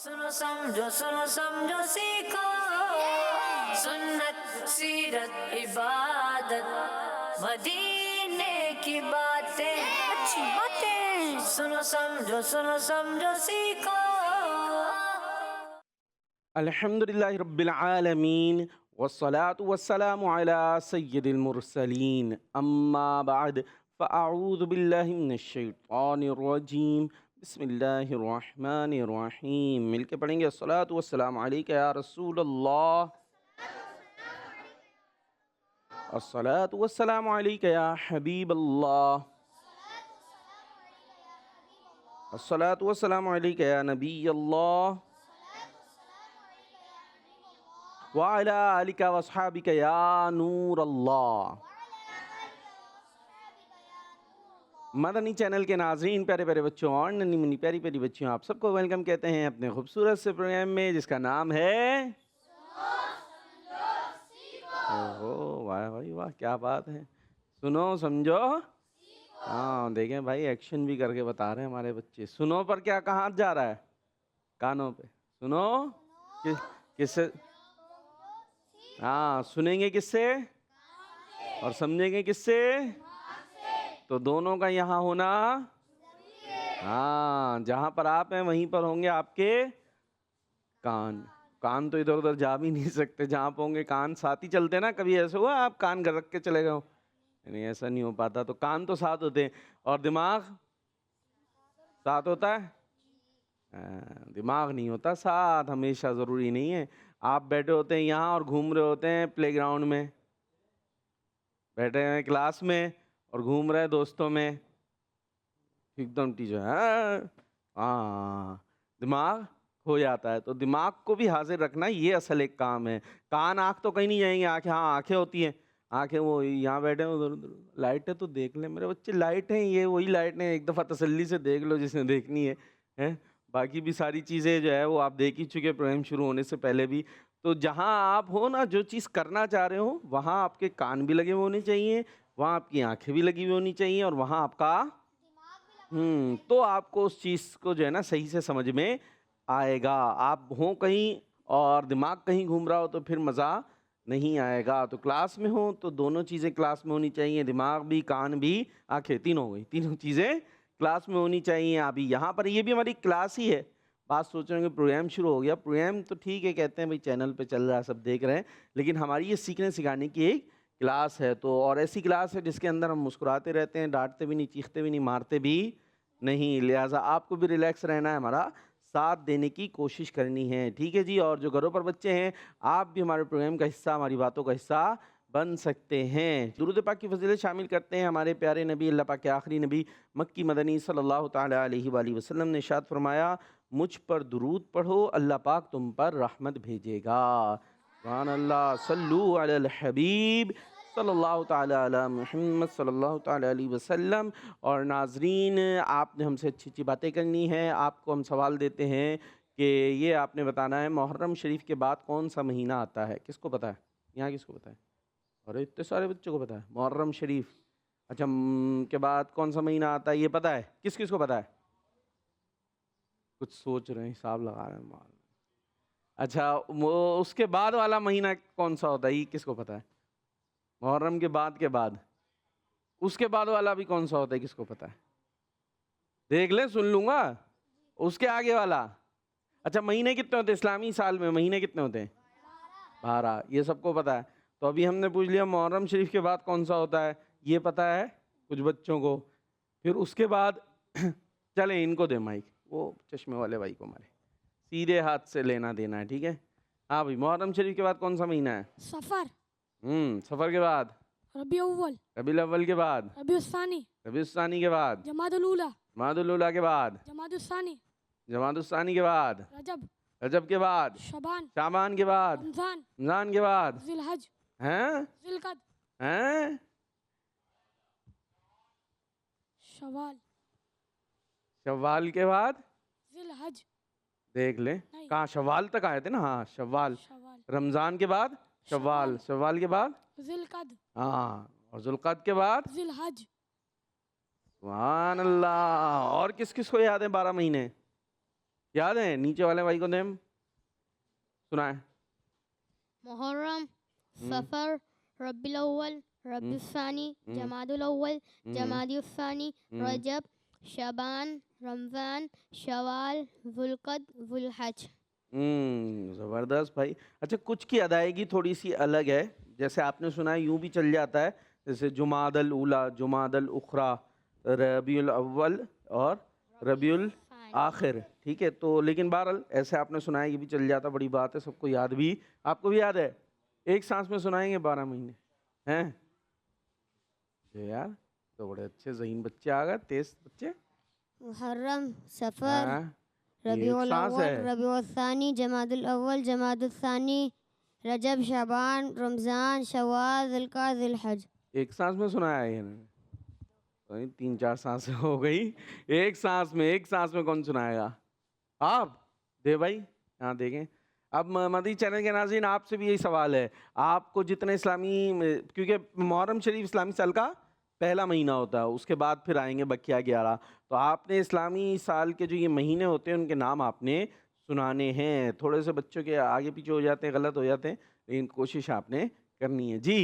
सुनो समझो सीखो सुन्नत सीरत इबादत मदीने की बातें अच्छी बातें सुनो समझो सीखो। अल्हम्दुलिल्लाहि रब्बिल आलमीन वस्सलातु वस्सलामु अला सय्यिदिल मुरसलीन अम्मा बाद फ़अऊज़ु बिल्लाहि मिनश शैतानिर रजीम बिस्मिल्लाहिर रहमानिर रहीम। मिलके पढ़ेंगे अस्सलातु वस्सलामु अलैका या रसूलल्लाह, अस्सलातु वस्सलामु अलैका या हबीबल्लाह, अस्सलातु वस्सलामु अलैका या नबियल्लाह व अला आलिका व अस्हाबिका या नूरल्लाह। मदनी चैनल के नाज़रीन, प्यारे प्यारे बच्चों और नन्ही मुन्नी प्यारी प्यारी बच्चियों, आप सबको वेलकम कहते हैं अपने खूबसूरत से प्रोग्राम में जिसका नाम है ओहो वाह भाई वाह, क्या बात है। सुनो समझो, हाँ देखें भाई, एक्शन भी करके बता रहे हैं हमारे बच्चे। सुनो पर क्या कहाँ जा रहा है? कानों पे। सुनो किससे? हाँ, सुनेंगे किससे और समझेंगे किससे? तो दोनों का यहाँ होना, हाँ जहाँ पर आप हैं वहीं पर होंगे आपके कान। कान तो इधर उधर जा भी नहीं सकते, जहाँ पर होंगे कान साथ ही चलते ना। कभी ऐसा हुआ आप कान घर रख के चले गए हो? नहीं, ऐसा नहीं हो पाता। तो कान तो साथ होते हैं और दिमाग साथ होता है? दिमाग नहीं होता साथ हमेशा, ज़रूरी नहीं है। आप बैठे होते हैं यहाँ और घूम रहे होते हैं प्लेग्राउंड में, बैठे हैं क्लास में और घूम रहे हैं दोस्तों में, एकदम टीचर हाँ दिमाग हो जाता है। तो दिमाग को भी हाजिर रखना ये असल एक काम है। कान आँख तो कहीं नहीं जाएंगे, आँखें हाँ आँखें होती हैं, आँखें वो यहाँ बैठे हैं उधर उधर। लाइटें तो देख लें मेरे बच्चे, लाइट हैं ये वही लाइट हैं, एक दफ़ा तसल्ली से देख लो जिसने देखनी है। बाकी भी सारी चीज़ें जो है वो आप देख ही चुके प्रोग्राम शुरू होने से पहले भी। तो जहाँ आप हो ना, जो चीज़ करना चाह रहे हो वहाँ आपके कान भी लगे हुए होने चाहिए, वहाँ आपकी आँखें भी लगी हुई होनी चाहिए और वहाँ आपका तो आपको उस चीज़ को जो है ना सही से समझ में आएगा। आप हो कहीं और दिमाग कहीं घूम रहा हो तो फिर मज़ा नहीं आएगा। तो क्लास में हो तो दोनों चीज़ें क्लास में होनी चाहिए, दिमाग भी कान भी आंखें, तीनों हो गई, तीनों चीज़ें क्लास में होनी चाहिए। अभी यहाँ पर ये भी हमारी क्लास ही है। बात सोच रहे हैं कि प्रोग्राम शुरू हो गया। प्रोग्राम तो ठीक है, कहते हैं भाई चैनल पे चल रहा है, सब देख रहे हैं, लेकिन हमारी ये सीखने सिखाने की एक क्लास है। तो और ऐसी क्लास है जिसके अंदर हम मुस्कुराते रहते हैं, डांटते भी नहीं, चीखते भी नहीं, मारते भी नहीं। लिहाजा आपको भी रिलैक्स रहना है, हमारा साथ देने की कोशिश करनी है, ठीक है जी। और जो घरों पर बच्चे हैं, आप भी हमारे प्रोग्राम का हिस्सा, हमारी बातों का हिस्सा बन सकते हैं। दुरूद पाक की फजीलत शामिल करते हैं। हमारे प्यारे नबी, अल्लाह पाक के आखिरी नबी मक्की मदनी सल्लल्लाहु ताला अलैहि वसल्लम ने इरशाद फरमाया, मुझ पर दुरूद पढ़ो, अल्लाह पाक तुम पर रहमत भेजेगा। सुभान अल्लाह, सल्लू अलल हबीब सल्लल्लाहु ताला अला मुहम्मद सल्लल्लाहु ताला अलैहि वसल्लम। और नाजरीन, आपने हमसे अच्छी अच्छी बातें करनी है। आपको हम सवाल देते हैं कि ये आपने बताना है, मुहर्रम शरीफ के बाद कौन सा महीना आता है? किसको पता है? यहाँ किसको पता है? अरे इतने सारे बच्चों को पता है मुहर्रम शरीफ। अच्छा, के बाद कौन सा महीना आता है ये पता है? किस किस को पता है? कुछ सोच रहे हैं, हिसाब लगा रहे हैं। अच्छा, वो उसके बाद वाला महीना कौन सा होता है ये किसको पता है? मुहर्रम के बाद उसके बाद वाला भी कौन सा होता है किसको पता है? देख ले, सुन लूंगा। उसके आगे वाला। अच्छा, महीने कितने होते हैं इस्लामी साल में? महीने कितने होते हैं? 12। ये सबको पता है। तो अभी हमने पूछ लिया मुहर्रम शरीफ के बाद कौन सा होता है, ये पता है कुछ बच्चों को। फिर उसके बाद चले इनको दे माइक, वो चश्मे वाले भाई को मारे, सीधे हाथ से लेना देना है, ठीक है? हाँ भाई, मुहर्रम शरीफ के बाद कौन सा महीना है? सफर। सफर के बाद रबीउल अव्वल। रबीउल अव्वल के बाद रबीउल सानी। रबीउल सानी के बाद जमादुल ऊला। जमादुल ऊला के बाद जमादुल सानी। जमादुल सानी के बाद रजब। रजब के बाद शबान। शाबान के बाद रमजान। रमजान के बाद जिलहज। हैं जिलकद। हैं शवाल। शव्वाल के बाद जिलहज। देख ले, नहीं। कहाँ शव्वाल तक आए थे ना? हाँ, शव्वाल। शवाल। रमजान के बाद शव्वाल, शव्वाल के बाद जिलकद। हाँ, और जुल्क़द के बाद जिलहज। सुभान अल्लाह। और किस किस को याद है 12 महीने? याद है? नीचे वाले भाई को नेम सुनाए। मुहर्रम, सफर, रब्बिल अव्वल, रब्बिल सानी, जमादुल अव्वल, जमादुल सानी, रजब, शबान, रमज़ान, शवाल, जुल्क़द, जुल्हज। ज़बरदस्त भाई। अच्छा, कुछ की अदायगी थोड़ी सी अलग है, जैसे आपने सुना है यूं भी चल जाता है, जैसे जुमादल उला, जुमादल उखरा, रबीउल अव्वल और रबीउल आखिर, ठीक है। तो लेकिन बहरहाल ऐसे आपने सुना है, ये भी चल जाता, बड़ी बात है, सबको याद भी। आपको भी याद है? एक सांस में सुनाएंगे 12 महीने हैं ये यार, तो बड़े अच्छे ज़हीन बच्चे आ गए, तेज बच्चे। मुहर्रम, सफर, हाँ, ये एक रबीउल सांस अव्वल, है। रबीउल सानी, जमादुल अव्वल, जमादुल सानी, रजब, शबान, रमज़ान, शवाल, जुल्क़ाद, जुल्हज। एक सांस में सुनाया है इन्होंने, तो 3-4 सांसें हो गई एक सांस में। एक सांस में कौन सुनाएगा? आप दे भाई, हाँ देखें। अब मदनी चैनल के नाज़रीन, आपसे भी यही सवाल है, आपको जितने इस्लामी, क्योंकि मुहर्रम शरीफ इस्लामी साल का पहला महीना होता है, उसके बाद फिर आएंगे बकिया 11, तो आपने इस्लामी साल के जो ये महीने होते हैं उनके नाम आपने सुनाने हैं। थोड़े से बच्चों के आगे पीछे हो जाते हैं, गलत हो जाते हैं, लेकिन कोशिश आपने करनी है जी।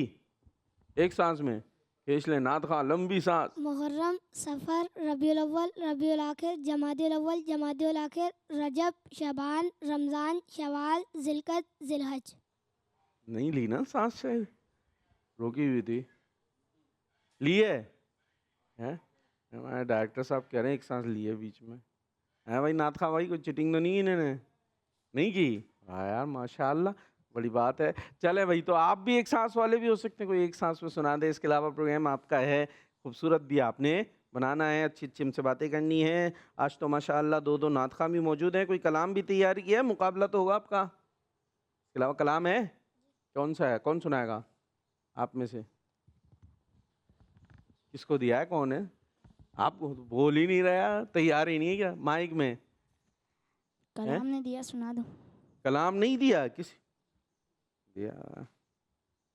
एक सांस में खींच ले नाथ खां, लंबी सांस। मुहर्रम, सफ़र, रबीउल अव्वल, रबीउल आखिर, जमादुल अव्वल, जमादुल आखिर, रजब, शबान, रमज़ान, शवाल, जिलकत, जिलहज। नहीं ली ना सांस, शायद रोकी हुई थी। ली है? हमारे डायरेक्टर साहब कह रहे हैं एक सांस ली है बीच में। है भाई नाथ खां भाई, कोई चिटिंग तो नहीं है इन्होंने? नहीं की? हाँ यार माशाल्लाह, बड़ी बात है। चले भाई, तो आप भी एक सांस वाले भी हो सकते हैं, कोई एक सांस में सुना दे। इसके अलावा प्रोग्राम आपका है खूबसूरत भी, आपने बनाना है, अच्छी अच्छी हमसे बातें करनी है। आज तो माशाल्लाह 2-2 नात खां भी मौजूद हैं, कोई कलाम भी तैयार किया है, मुकाबला तो होगा आपका। इसके अलावा कलाम है? कौन सा है, कौन सुनाएगा आप में से? किसको दिया है, कौन है? आप बोल ही नहीं रहा, तैयार ही नहीं है क्या माइक में? कलाम ने दिया, सुना दो। कलाम नहीं दिया, किसी दिया?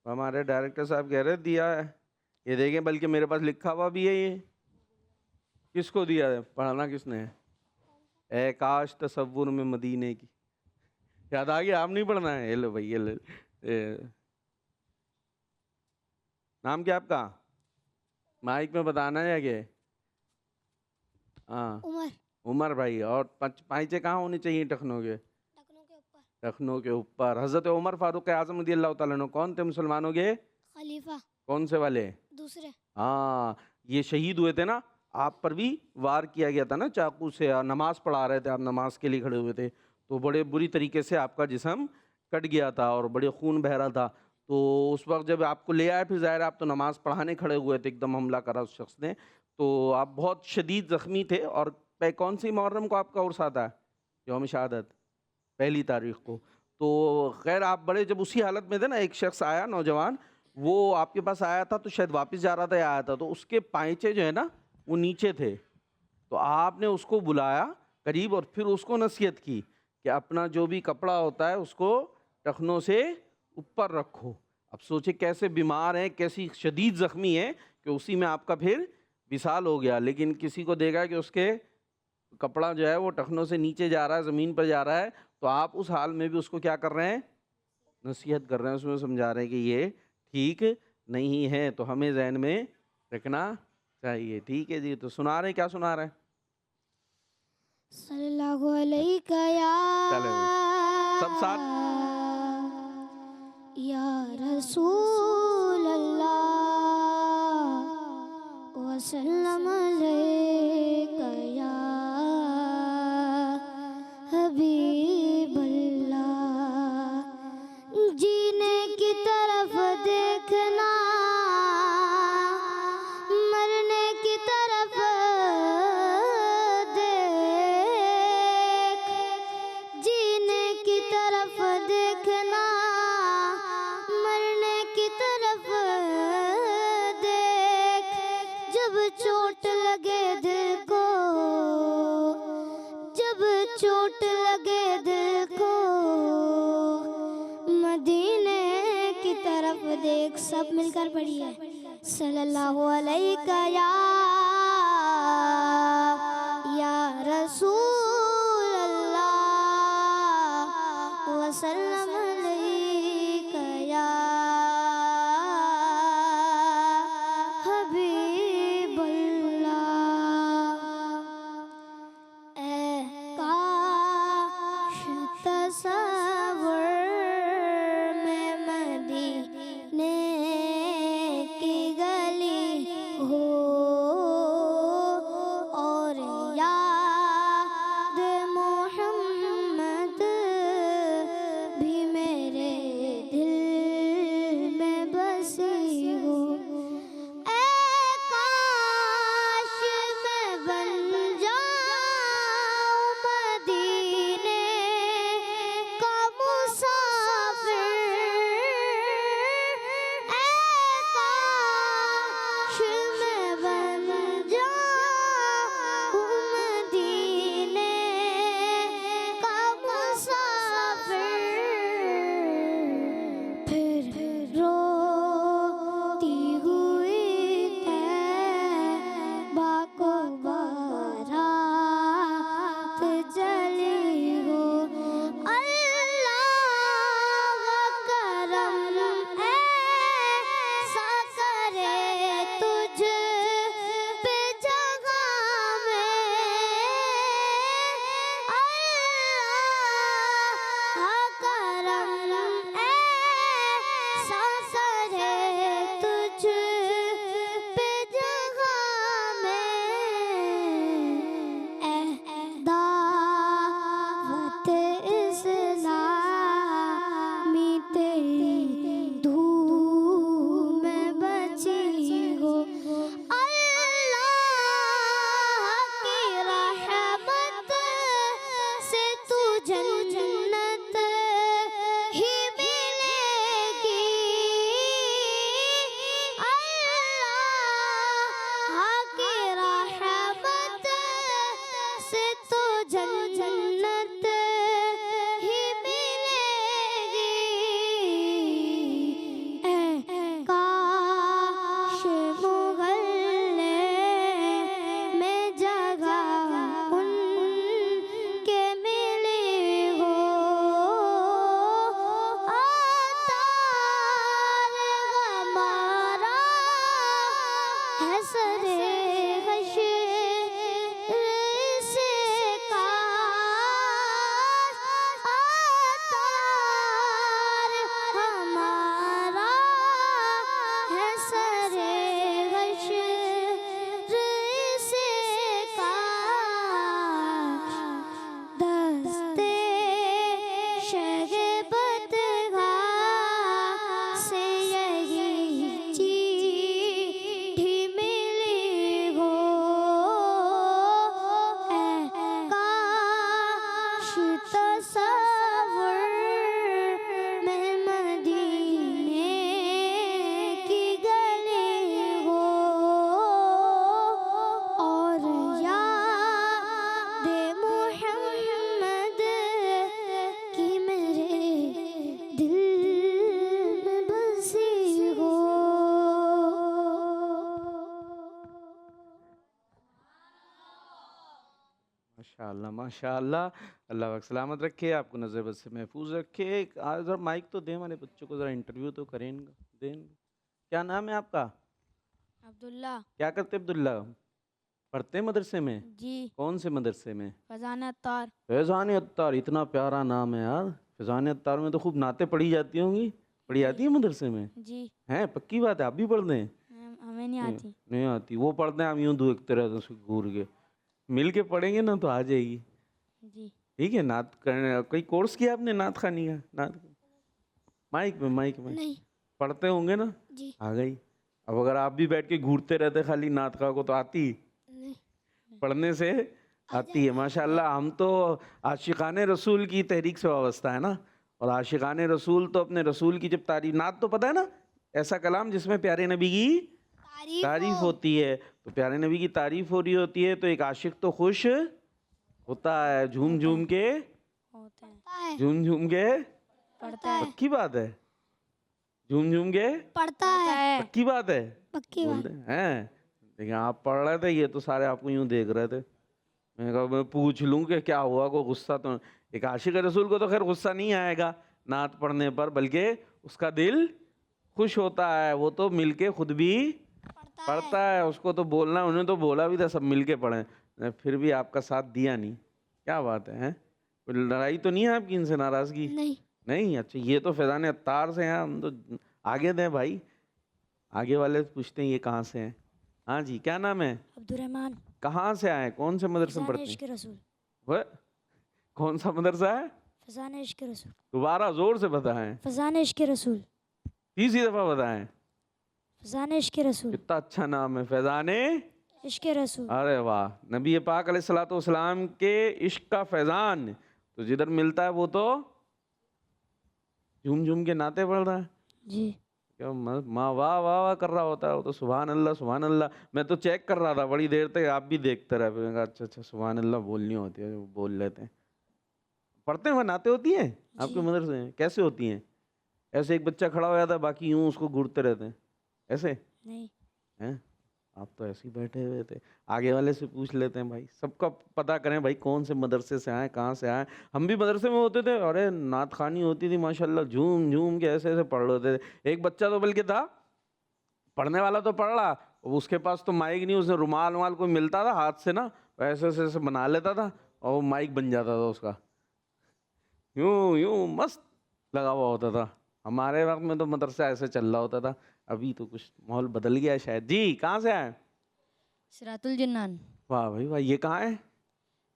हमारे डायरेक्टर साहब कह रहे दिया है, ये देखें, बल्कि मेरे पास लिखा हुआ भी है। ये किसको दिया है, पढ़ाना किसने है? ए काश तसव्वुर में मदीने की, याद आ गया? आप नहीं पढ़ना है? ये लो भाई, ये लो। नाम क्या आपका? माइक में बताना है क्या? हाँ, उमर। उमर भाई। और पाइचे कहाँ होने चाहिए टखनों के? टखनों के ऊपर। हज़रत उमर फारूक आज़म रज़ियल्लाहु तआला अन्हु कौन थे मुसलमानों के? खलीफा। कौन से वाले? दूसरे। हाँ, ये शहीद हुए थे ना, आप पर भी वार किया गया था ना चाकू से, नमाज पढ़ा रहे थे आप, नमाज के लिए खड़े हुए थे, तो बड़े बुरी तरीके से आपका जिस्म कट गया था और बड़े खून बह रहा था। तो उस वक्त जब आपको ले आए, फिर ज़ाहिर आप तो नमाज पढ़ाने खड़े हुए थे, एकदम हमला करा उस शख्स ने, तो आप बहुत शदीद ज़ख्मी थे। और कौन सी मुहर्रम को आपका उर्स आता है? यौम शहादत, 1 तारीख़ को। तो खैर आप बड़े जब उसी हालत में थे ना, एक शख्स आया नौजवान, वो आपके पास आया था, तो शायद वापस जा रहा था या आया था, तो उसके पाइचे जो है ना वो नीचे थे, तो आपने उसको बुलाया करीब और फिर उसको नसीहत की कि अपना जो भी कपड़ा होता है उसको टखनों से ऊपर रखो। अब सोचे कैसे बीमार हैं, कैसी शदीद ज़ख्मी है कि उसी में आपका फिर विसाल हो गया। लेकिन किसी को देखा कि उसके कपड़ा जो है वो टखनों से नीचे जा रहा है, ज़मीन पर जा रहा है, तो आप उस हाल में भी उसको क्या कर रहे हैं? नसीहत कर रहे हैं, उसमें समझा रहे हैं कि ये ठीक नहीं है, तो हमें ज़हन में रखना चाहिए। ठीक है जी, तो सुना रहे हैं, क्या सुना रहे हैं? सल्लल्लाहु अलैहि चले सब साथ। या रसूल अल्लाह वसल्लम अलैका या हबीब अल्लाह। जीने की तरफ देखना, मरने की तरफ देख। जीने की तरफ देखना, मरने की तरफ देख। जब चोट लगे दिल को, जब चोट लगे दिल को, मदीने की तरफ देख। सब मिलकर पढ़िए सल्लल्लाहु अलैका या रसूल अल्लाह। वसल्लम अलैका या हबीबल्लाह। ए काश तसव्वुर में मदीने की गली हो और याद मोहम्मद भी मेरे दिल में बसी हो। ए काश मैं बन जाऊं मदीने का मुसाफिर। ए काश मैं बन जाऊं मदीने का मुसाफिर। फिर रोती हुई तैबा को बारात चली हो। अल्लाह करम ऐसा करे तुझ पे जगह में। अल्लाह करम ऐसा करे तुझ पे जगह में। ए दावत इस्लामी तेरी धूम में बची हो। अल्लाह की रहमत से तू जन्नत ही मिलेगी। अल्लाह की रहमत से तू जन्नत ही मिलेगी। ए काश मुगल्ले में जगह उनके मिली हो। अतार हमारा है सरे हश्र से काश। अतार हमारा है सरे हश्र से काश। दस्ते शगबतगाह से यही चिट्ठी मिली हो। ए काश तसव्वुर में मदीने की गली हो और याद मोहम्मद की मेरे दिल में बसी हो। माशाल्लाह माशाल्लाह। अल्लाह पाक सलामत रखे, आपको नज़र बद से महफूज रखे। आज जरा माइक तो दें, हमारे बच्चों को ज़रा इंटरव्यू तो करें इनका, दें। क्या नाम है आपका? अब्दुल्ला। क्या करते अब्दुल्ला? पढ़ते हैं मदरसे में? जी। कौन से मदरसे में? फजान अत्तार। फैज़ान अत्तार, इतना प्यारा नाम है यार। फैज़ान अत्तार में तो खूब नाते पढ़ी जाती होंगी। पढ़ी जाती है मदरसे में? जी। हैं, पक्की बात है? आप भी पढ़ते हैं? हमें नहीं आती। नहीं आती, वो पढ़ते हैं, हम यूं देखते रहते हैं उसको घूर के। मिल के पढ़ेंगे ना तो आ जाएगी। जी। ठीक है। नात करने कोई कोर्स किया आपने नात खानी का? नात माइक में नहीं। पढ़ते होंगे ना? जी। आ गई। अब अगर आप भी बैठ के घूरते रहते खाली नात खा को तो आती? नहीं। पढ़ने से आती है माशाल्लाह। हम तो आशिकाने रसूल की तहरीक से वाबस्ता है ना, और आशिकाने रसूल तो अपने रसूल की जब तारीफ, नात तो पता है ना, ऐसा कलाम जिसमें प्यारे नबी की तारीफ होती है। तो प्यारे नबी की तारीफ हो रही होती है तो एक आशिक तो खुश होता है, झूम झूम के होते हैं। झूम झूम के पढ़ता है। पक्की बात है? झूम झूम के पढ़ता है। पक्की बात है? पक्की बात। बोलते हैं। देखिए आप पढ़ रहे थे, ये तो सारे आपको यूं देख रहे थे। मैंने कहा मैं पूछ लूं कि क्या हुआ, को गुस्सा तो। एक आशिक रसूल को तो खैर गुस्सा नहीं आएगा, नात पढ़ने पर, बल्कि उसका दिल खुश होता है। वो तो मिलके खुद भी पढ़ता है। उसको तो बोलना, उन्हें तो बोला भी था सब मिलके पढ़ें, फिर भी आपका साथ दिया नहीं। क्या बात है, हैं? कोई लड़ाई तो नहीं है आपकी इनसे, नाराजगी? नहीं। नहीं। अच्छा, ये तो फैजान अत्तार से हैं, हम तो आगे दें भाई, आगे वाले पूछते हैं ये कहाँ से हैं। हाँ जी, क्या नाम है? अब्दुर्रहमान। कहाँ से आए, कौन से मदरसे में फजान पढ़ते हैं? इश्क रसूल। वह कौन सा मदरसा है? फजान इश्क रसूल। दोबारा जोर से बताएं, फजान इश्क रसूल। तीसरी दफा बताएं। फजान इश्क रसूल। कितना अच्छा नाम है, फैजाने इश्क रसूल। अरे वाह, नबी पाक अलैहिस्सलातु वस्सलाम के इश्क का फैजान तो जिधर मिलता है वो तो झूम झूम के नाते पड़ रहा है। जी। क्या माँ वाह वाह वाह कर रहा होता है वो तो, सुभान अल्लाह सुभान अल्लाह। मैं तो चेक कर रहा था बड़ी देर तक, आप भी देखते रहे, फिर मैंने कहा अच्छा अच्छा सुभान अल्लाह बोलनी होती है, वो बोल लेते हैं। पढ़ते हैं, नाते होती हैं आपके मदरसे में? कैसे होती हैं? ऐसे एक बच्चा खड़ा हो जाता है, बाकी यूं उसको घूरते रहते हैं, ऐसे नहीं। हैं? आप तो ऐसे ही बैठे हुए थे। आगे वाले से पूछ लेते हैं भाई, सबका पता करें भाई कौन से मदरसे से आए, कहाँ से आए। हम भी मदरसे में होते थे, अरे नात खानी होती थी माशाल्लाह, झूम झूम के ऐसे ऐसे पढ़ लेते थे। एक बच्चा तो बल्कि था, पढ़ने वाला तो पढ़ रहा, उसके पास तो माइक नहीं, उसने रुमाल वमाल कोई मिलता था हाथ से ना, ऐसे ऐसे ऐसे बना लेता था और वो माइक बन जाता था उसका, यूं यूं मस्त लगा हुआ होता था। हमारे वक्त में तो मदरसा ऐसे चल रहा होता था, अभी तो कुछ माहौल बदल गया है शायद। जी, कहाँ से आए? सिरातुल जिन्नान। वाह भाई वाह, ये कहाँ है?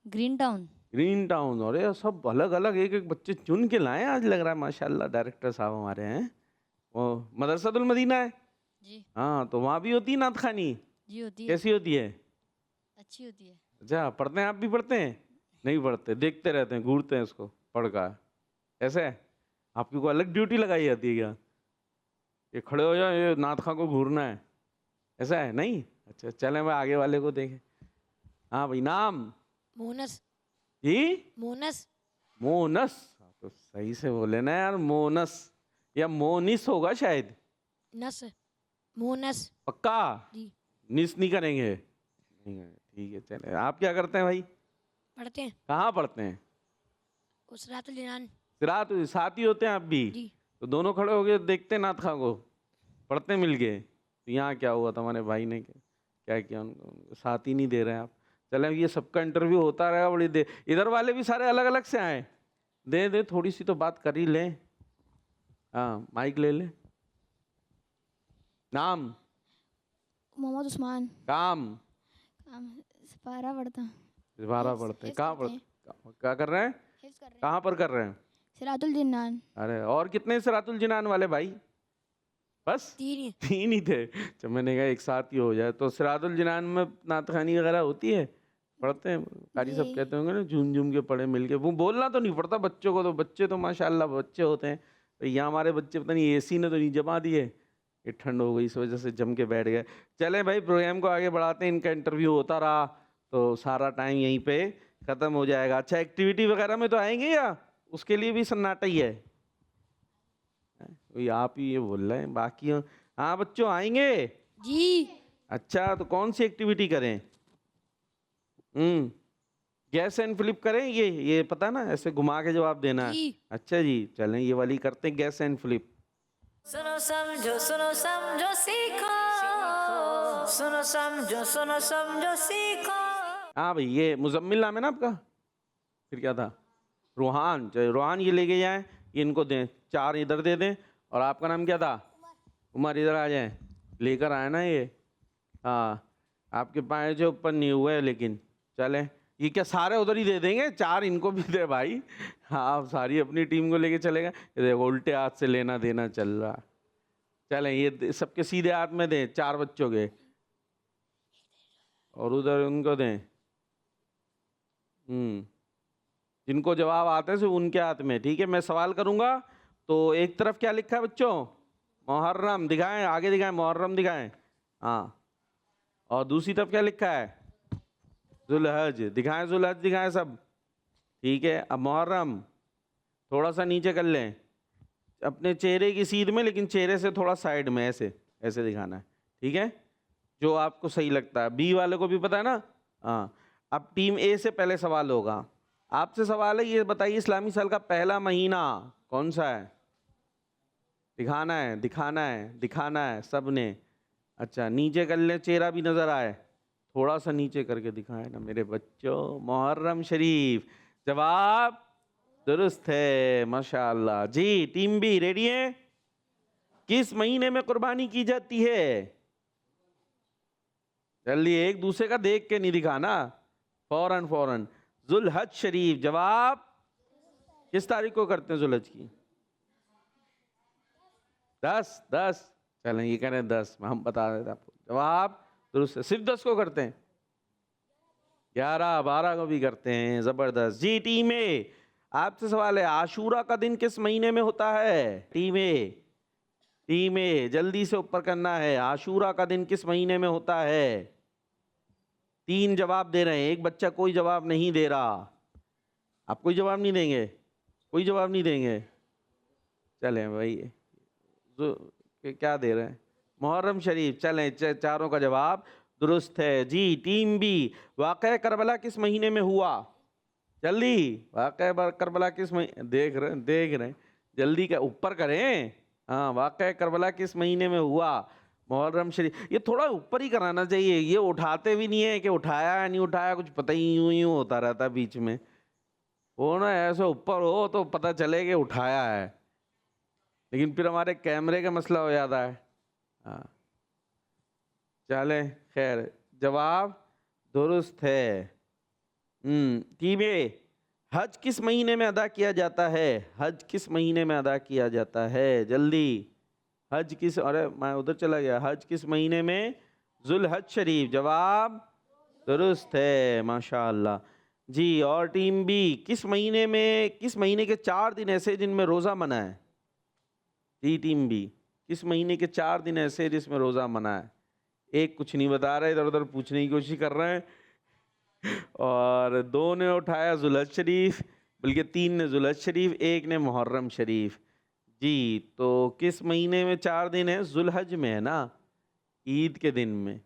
Green town. Green town. अरे सब अलग अलग एक एक बच्चे चुन के लाए आज, लग रहा है माशाल्लाह डायरेक्टर साहब हमारे हैं। वो मदरसातुल मदीना है? जी। हाँ, तो वहाँ भी होती है नात खानी? जी होती है। कैसी होती है? अच्छी होती है। अच्छा, पढ़ते हैं? आप भी पढ़ते हैं? नहीं पढ़ते, देखते रहते हैं, घूरते हैं उसको पढ़ का, ऐसे है? आपकी कोई अलग ड्यूटी लगाई जाती है क्या? ये खड़े हो जाओ, ये नात खां को घूरना है, ऐसा है? नहीं। अच्छा, चलें भाई आगे वाले को देखें। हाँ भाई, नाम? मोनस। जी, मोनस। मोनस। तो सही से बोले ना यार, मोनस या मोनिस होगा शायद। नस। मोनस। पक्का? जी। निस नहीं करेंगे? नहीं करेंगे, ठीक है। चले, आप क्या करते हैं भाई? पढ़ते हैं। कहाँ पढ़ते हैं? सिरातुल जिन्नान। सिरात साथी होते हैं आप भी? जी। तो दोनों खड़े हो गए, देखते हैं नात खां को, पढ़ते हैं मिल के। तो यहाँ क्या हुआ, तुम्हारे भाई ने क्या किया? उनको साथ ही नहीं दे रहे हैं आप। चले, ये सबका इंटरव्यू होता रहेगा बड़ी देर। इधर वाले भी सारे अलग अलग से आए, दे दे थोड़ी सी तो बात कर ही लें। हाँ, माइक ले ले। नाम? मोहम्मद उस्मान। काम? सिपारा पढ़ता। सिपारा पढ़ते हैं। कहाँ क्या कर रहे हैं? हिफ्ज़ कर रहे हैं। कहाँ पर कर रहे हैं? सिरातुल जिन्नान। अरे और कितने सिरातुल जिनान वाले भाई? बस तीन ही थे। जब मैंने कहा एक साथ ही हो जाए। तो सिरातुल जिनान में नात खानी वगैरह होती है? पढ़ते हैं? कारी सब कहते होंगे ना झूम झूम के पढ़े मिल के। वो बोलना तो नहीं पड़ता बच्चों को, तो बच्चे तो माशाल्लाह बच्चे होते हैं। तो यहाँ हमारे बच्चे पता नहीं एसी ने तो नहीं जमा दिए, ये ठंड हो गई इस वजह से जम के बैठ गए। चलें भाई, प्रोग्राम को आगे बढ़ाते हैं। इनका इंटरव्यू होता रहा तो सारा टाइम यहीं पे ख़त्म हो जाएगा। अच्छा, एक्टिविटी वगैरह में तो आएंगे या उसके लिए भी सन्नाटा ही है? वही आप ही ये बोल रहे हैं, बाकी हाँ बच्चों आएंगे? जी। अच्छा, तो कौन सी एक्टिविटी करें? गैस एंड फ्लिप करें? ये पता ना, ऐसे घुमा के जवाब देना है। अच्छा जी, चलें ये वाली करते हैं, गैस एंड फ्लिप। सुनो समझो सीखो, सुनो समझो सीखो। हाँ भाई, ये मुजम्मिल नाम है ना आपका? फिर क्या था? रूहान। चलो रूहान, ये लेके जाएं, ये इनको दें, 4 इधर दे दें। और आपका नाम क्या था? उमर। इधर आ जाएं, लेकर आए ना ये। हाँ, आपके पाए जो ऊपर नहीं हुए है लेकिन। चलें, ये क्या सारे उधर ही दे देंगे? 4 इनको भी दे भाई। हाँ, आप सारी अपनी टीम को लेके चलेगा। ये देखो उल्टे हाथ से लेना देना चल रहा। चलें, ये सबके सीधे हाथ में दें, 4 बच्चों के, और उधर उनको दें। जिनको जवाब आते हैं सिर्फ उनके हाथ में, ठीक है? मैं सवाल करूंगा तो एक तरफ क्या लिखा है बच्चों? मुहर्रम दिखाएं, आगे दिखाएं, मुहर्रम दिखाएं। हाँ, और दूसरी तरफ क्या लिखा है? जुलहज दिखाएं, जुलहज दिखाएं सब, ठीक है? अब मुहर्रम थोड़ा सा नीचे कर लें, अपने चेहरे की सीध में, लेकिन चेहरे से थोड़ा साइड में, ऐसे ऐसे दिखाना है, ठीक है? जो आपको सही लगता है। बी वाले को भी पता है ना? हाँ। अब टीम ए से पहले सवाल होगा, आपसे सवाल है, ये बताइए इस्लामी साल का पहला महीना कौन सा है? दिखाना है, दिखाना है, दिखाना है सबने। अच्छा नीचे कर ले, चेहरा भी नजर आए, थोड़ा सा नीचे करके दिखाए ना मेरे बच्चों। मुहर्रम शरीफ, जवाब दुरुस्त है माशाअल्लाह। जी टीम बी रेडी है? किस महीने में कुर्बानी की जाती है? जल्दी, एक दूसरे का देख के नहीं दिखाना, फौरन फौरन। जुलहज शरीफ, जवाब किस तारीख को करते हैं जुलहज की? 10 चलें ये करें 10, हम बता देते आपको। जवाब दुरुस्त है, सिर्फ 10 को करते हैं, 11 12 को भी करते हैं। जबरदस्त। जी टीम ए, आपसे सवाल है, आशूरा का दिन किस महीने में होता है? टीम ए, टीम ए जल्दी से ऊपर करना है। आशूरा का दिन किस महीने में होता है? 3 जवाब दे रहे हैं, एक बच्चा कोई जवाब नहीं दे रहा। आप कोई जवाब नहीं देंगे? कोई जवाब नहीं देंगे? चलें भाई, क्या दे रहे हैं? मुहर्रम शरीफ। चलें, चारों का जवाब दुरुस्त है। जी टीम बी, वाक़या करबला किस महीने में हुआ? जल्दी, वाक़या करबला किस महीने? देख रहे हैं, जल्दी का ऊपर करें। हाँ, वाक़या करबला किस महीने में हुआ? मुहर्रम शरीफ। ये थोड़ा ऊपर ही कराना चाहिए, ये उठाते भी नहीं है कि उठाया या नहीं उठाया, कुछ पता ही यूं होता रहता है बीच में। वो ना ऐसे ऊपर हो तो पता चले कि उठाया है, लेकिन फिर हमारे कैमरे का मसला हो जाता है। हाँ चले, खैर जवाब दुरुस्त है। टीम ए, हज किस महीने में अदा किया जाता है? हज किस महीने में अदा किया जाता है? जल्दी, हज किस, अरे मैं उधर चला गया, हज किस महीने में? जुलहज शरीफ, जवाब दुरुस्त है माशाअल्लाह। जी और टीम बी, किस महीने में, किस महीने के 4 दिन ऐसे जिनमें रोज़ा मना है? जी टीम बी, किस महीने के 4 दिन ऐसे जिसमें रोज़ा मना है? एक कुछ नहीं बता रहे, इधर उधर पूछने की कोशिश कर रहे हैं, और 2 ने उठाया जुलहज शरीफ, बल्कि 3 ने जुलहज शरीफ, 1 ने मुहर्रम शरीफ। जी तो किस महीने में 4 दिन है? जुलहज में है ना, ईद के दिन में।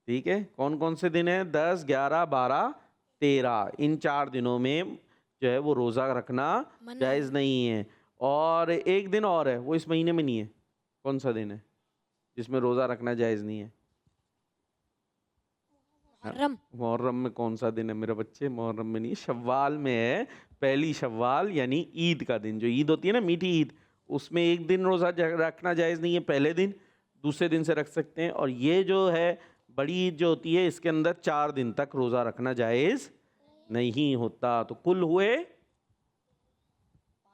ठीक है, कौन कौन से दिन है? 10 11 12 13, इन 4 दिनों में जो है वो रोज़ा रखना जायज़ नहीं है। और एक दिन और है, वो इस महीने में नहीं है। कौन सा दिन है जिसमें रोज़ा रखना जायज़ नहीं है? मुहर्रम। मुहर्रम में कौन सा दिन है मेरे बच्चे? मुहर्रम में नहीं, शव्वाल में है, पहली शव्वाल यानी ईद का दिन। जो ईद होती है ना, मीठी ईद, उसमें एक दिन रोज़ा रखना जायज़ नहीं है, पहले दिन, दूसरे दिन से रख सकते हैं। और ये जो है बड़ी ईद जो होती है, इसके अंदर 4 दिन तक रोज़ा रखना जायज़ नहीं होता। तो कुल हुए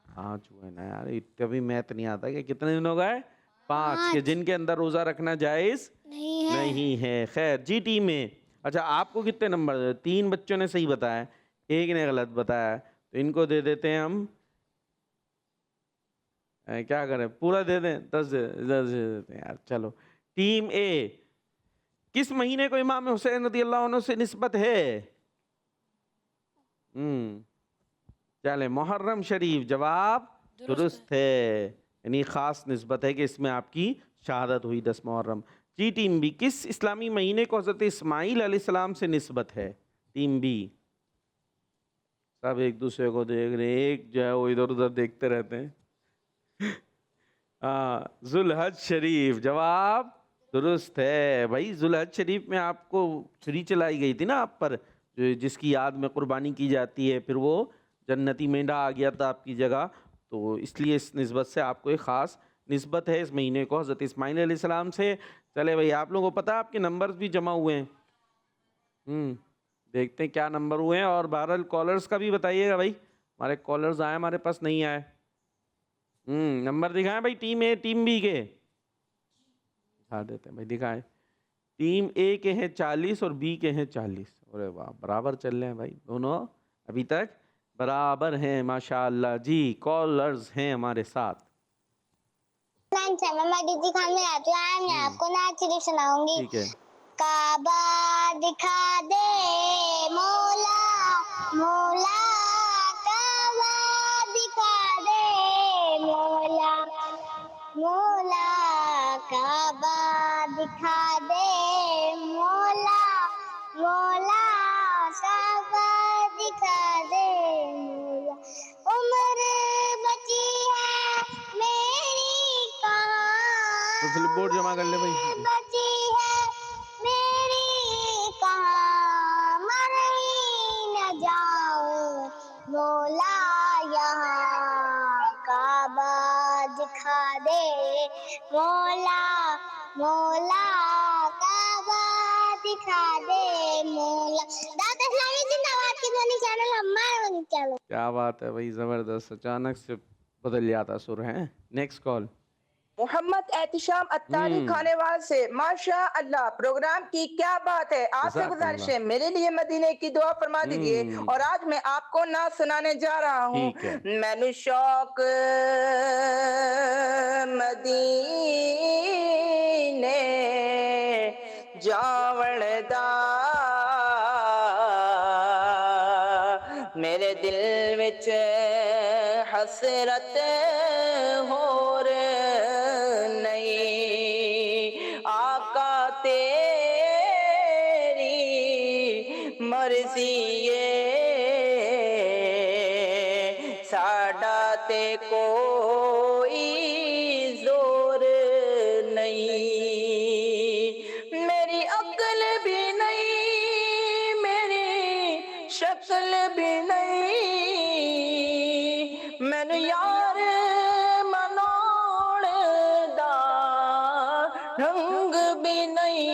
5 हुए ना यार, इतना भी मैथ नहीं आता कि कितने दिन हो गए? 5 के जिनके अंदर रोज़ा रखना जायज़ नहीं है। खैर जी टीम में, अच्छा आपको कितने नंबर? 3 बच्चों ने सही बताया, 1 ने गलत बताया, तो इनको दे देते हैं हम, क्या करें, पूरा दे दें? 10 दे देते हैं यार। चलो टीम ए, किस महीने को इमाम हुसैन रज़ी अल्लाह अन्हु से निस्बत है? चले, मुहर्रम शरीफ, जवाब दुरुस्त है, यानी ख़ास निस्बत है कि इसमें आपकी शहादत हुई 10 मुहर्रम। जी टीम बी, किस इस्लामी महीने को हज़रत इस्माईल अलैहिस्सलाम से निस्बत है? टीम बी, सब एक दूसरे को देख रहे, एक जो है वो इधर उधर देखते रहते हैं। जुलहज शरीफ, जवाब दुरुस्त है। भाई जुलहज शरीफ में आपको छुरी चलाई गई थी ना आप पर, जिसकी याद में कुर्बानी की जाती है, फिर वो जन्नती मेंढा आ गया था आपकी जगह, तो इसलिए इस निस्बत से आपको एक ख़ास निस्बत है इस महीने को हज़रत इस्माईल अलैहिस्सलाम से। चले भाई, आप लोगों को पता है आपके नंबर्स भी जमा हुए हैं, देखते हैं क्या नंबर हुए हैं। और बहरहाल कॉलर्स का भी बताइएगा भाई, हमारे कॉलर्स आए, हमारे पास नहीं आए। नंबर दिखाएं भाई, टीम ए टीम बी के दिखा देते हैं भाई, दिखाएं। टीम ए के हैं 40 और बी के हैं 40। अरे वाह, बराबर चल रहे हैं भाई, दोनों अभी तक बराबर हैं माशाअल्लाह। जी कॉलर्स हैं हमारे साथ। मैं दीदी खान में आती हूँ, मैं आपको नाच शरीफ सुनाऊंगी। ठीक है। काबा दिखा दे मौला, मौला काबा दिखा दे मौला, मौला काबा दिखा दे मौला, मौला काबा दिखा दे मौला। उम्र बची तो फ्लिपबोर्ड जमा कर ले भाई। बची है मेरी कहाँ मर ही न जाऊं मौला यहाँ काबा दिखा दे मौला मौला काबा दिखा दे मौला। दादा इस्लामी जिंदाबाद की ध्वनि चैनल हमारे ध्वनि चैनल। क्या बात है भाई, जबरदस्त, अचानक से बदल जाता सुर है। Next call. मोहम्मद एहतिशाम अत्तारी खानेवाल से। माशा अल्लाह, प्रोग्राम की क्या बात है। आपसे गुजारिश है मेरे लिए मदीने की दुआ फरमा दीजिए। और आज मैं आपको ना सुनाने जा रहा हूँ। मैंने शौक मदीने जावड़दा मेरे दिल विच हसरत होर नहीं आका तेरी मर्जी साडा ते कोई जोर नहीं। मेरी अक्ल भी नहीं मेरी शक्ल भी नहीं मैंने यार मनोड़ दा ढंग भी नहीं।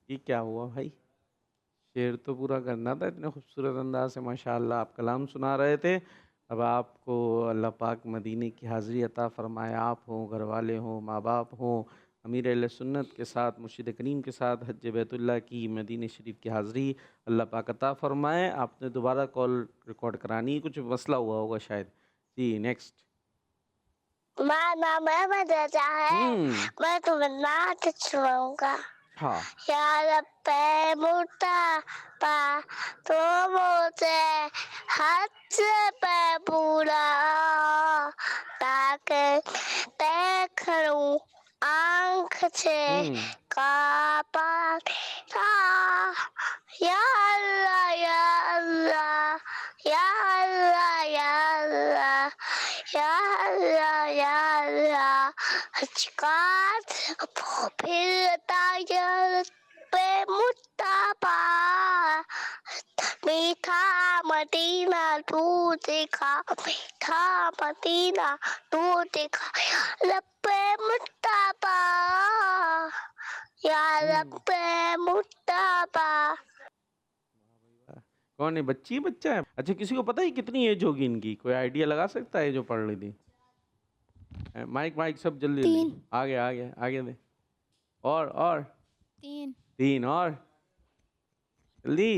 ये क्या हुआ भाई, शेर तो पूरा करना था। इतने खूबसूरत अंदाज से माशाअल्लाह आप कलाम सुना रहे थे। अब आपको अल्लाह पाक मदीने की हाज़िरी अता फ़रमाए। आप हों, घर वाले हों, माँ बाप हों, अमीर अहले सुन्नत के साथ, मुर्शिद करीम के साथ हज बैतुल्लाह की मदीने शरीफ की हाज़िरी अल्लाह पाक अता फ़रमाए। आपने दोबारा कॉल रिकॉर्ड करानी, कुछ मसला हुआ होगा शायद। जी नेक्स्ट। मामा मोहम्मद रजा है, मैं तुम्हें नाच सुनाऊंगा। हाँ। या रब्बे मुर्तबा तो मुझे हाथ पे पूरा ताकि देख लूं आँख से काबा या अल्लाह या अल्लाह या अल्लाह या अल्लाह या अल्लाह या अल्लाह। हजकात फिर तायर पे मुत्ताबा मीठा मदीना तू देखा मीठा मदीना तू देखा रब्बे मुत्ताबा या रब्बे मुत्ताबा। कौन है, बच्ची बच्चा है? अच्छा, किसी को पता है कितनी एज होगी इनकी? कोई आइडिया लगा सकता है जो पढ़ रही थी? माइक माइक सब जल्दी जल्दी आगे आगे आगे दे। और तीन और जल्दी।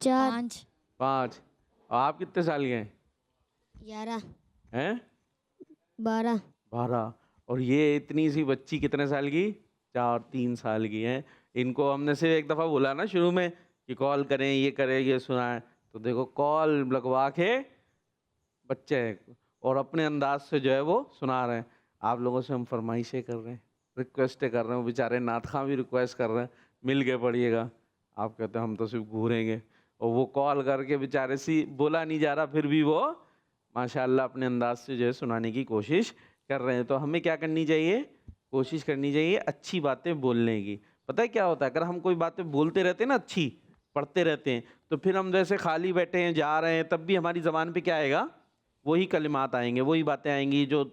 4 5। और आप कितने साल के हैं? 11 हैं? 12 12। और ये इतनी सी बच्ची कितने साल की? 3 साल की है। इनको हमने सिर्फ एक दफ़ा बोला ना शुरू में कि कॉल करें, ये करें, ये सुनाएं, तो देखो कॉल लगवा के बच्चे और अपने अंदाज से जो है वो सुना रहे हैं। आप लोगों से हम फरमाइशें कर रहे हैं, रिक्वेस्टें कर रहे हैं। वो बेचारे नात खां भी रिक्वेस्ट कर रहे हैं मिल के पढ़िएगा। आप कहते हैं हम तो सिर्फ घूरेंगे, और वो कॉल करके बेचारे सी बोला नहीं जा रहा, फिर भी वो माशाल्लाह अपने अंदाज से जो है सुनाने की कोशिश कर रहे हैं। तो हमें क्या करनी चाहिए? कोशिश करनी चाहिए अच्छी बातें बोलने की। पता है क्या होता है, अगर हम कोई बातें बोलते रहते हैं ना, अच्छी पढ़ते रहते हैं, तो फिर हम जैसे खाली बैठे हैं, जा रहे हैं, तब भी हमारी ज़बान पे क्या आएगा? वही कलिमात आएंगे, वही बातें आएंगी जो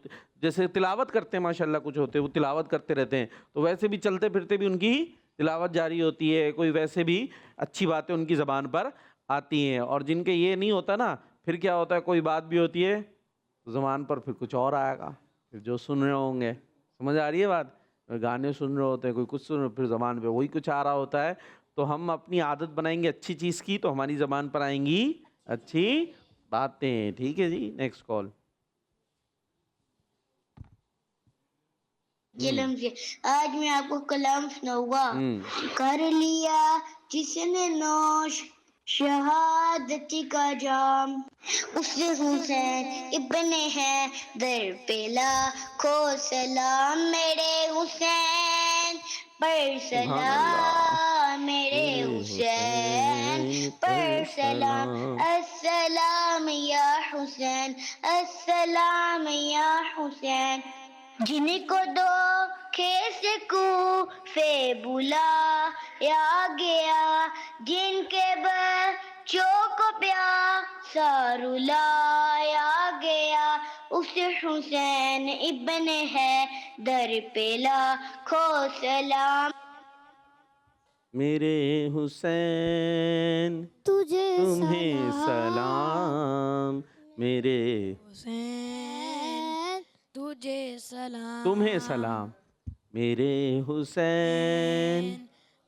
जैसे तिलावत करते हैं माशाल्लाह कुछ होते हैं वो तिलावत करते रहते हैं, तो वैसे भी चलते फिरते भी उनकी तिलावत जारी होती है। कोई वैसे भी अच्छी बातें उनकी ज़बान पर आती हैं। और जिनके ये नहीं होता ना, फिर क्या होता है, कोई बात भी होती है तो ज़बान पर फिर कुछ और आएगा। फिर जो सुन रहे होंगे, समझ आ रही है बात? गाने सुन रहे होते हैं, कोई कुछ सुन रहे, फिर ज़बान पे वही कुछ आ रहा होता है। तो हम अपनी आदत बनाएंगे अच्छी चीज़ की, तो हमारी ज़बान पर आएंगी अच्छी बातें। ठीक है जी, नेक्स्ट कॉल। आज मैं आपको कलाम सुनाऊंगा। कर लिया जिसने नौश शहादती का जाम, उससे हुसैन इब्ने है दर पे लाखों सलाम। मेरे हुसैन पर सलाम, मेरे हुसैन पर सलाम। अस्सलाम या अस्सलाम या हुसैन। जिनको दो से कूफे बुलाया गया, जिनके बच्चों को प्यासा रुलाया गया, उसे हुसैन इब्न है दर पे लाखों सलाम। मेरे हुसैन तुझे तुम्हें सलाम, सलाम, मेरे हुसैन तुझे सलाम, तुम्हें सलाम, मेरे हुसैन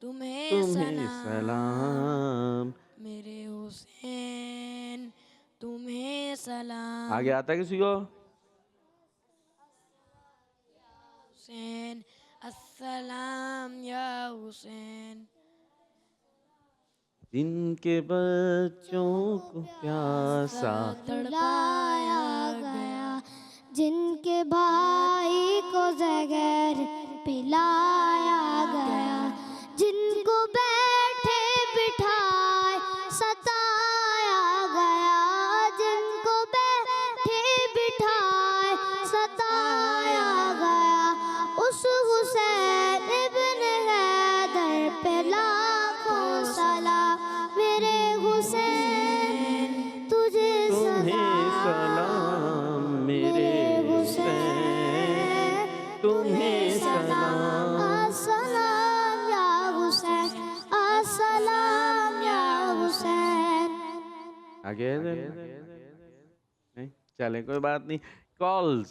तुम्हें तुम्हें सलाम, सलाम। मेरे हुसैन तुम्हें सलाम। आगे आता है किसी को? हुसैन अस्सलाम या हुसैन। जिनके बच्चों को प्यासा तड़पाया गया, जिनके भाई को जहर पिलाया गया, जिनको बैठे बिठाए सताया गया, जिनको बैठे बिठाए सताया गया, उस हुसैन इब्न हैदर पे लाखों सलाम। मेरे हुसैन तुझे तुम्हें सलाम, मेरे हुसैन तुम्हें सलाम। अस्सलाम या हुसैन, अस्सलाम या हुसैन। आगे नहीं चले, कोई बात नहीं। कॉल्स